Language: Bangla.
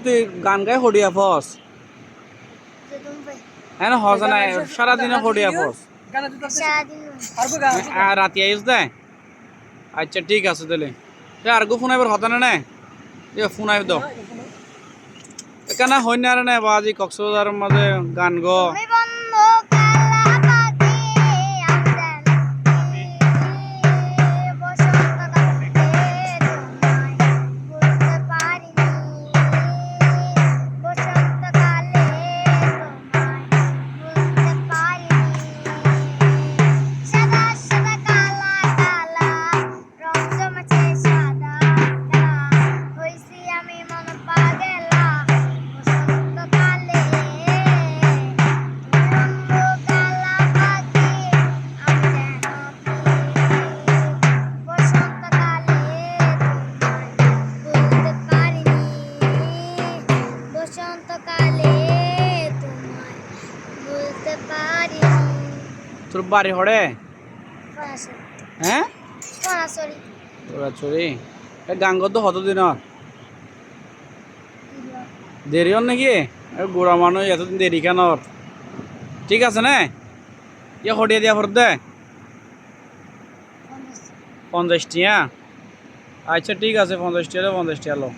তুই গান গাই হডিয়া ফস হ্যাঁ হস না সারাদিনে হডিয়া ফস আর রাতি আইস দে আচ্ছা ঠিক আছে তাহলে আর গো ফোন আইবার হতা না ফোন আইব দাও এখানে হইন আর না বাজি কক্সবাজার মাঝে গান গো তোর বাড়ি হড়ে হ্যাঁ চরি গাঙ্গ তো হত দিন দেরি হন নাকি বুড়া মানুষ এতদিন দেরি কেন ঠিক আছে না ইয়ে হটিয়ে দিয়া ফেরত দে 50 টিয়া আচ্ছা ঠিক আছে 50 টিয়া 50 টিয়া লো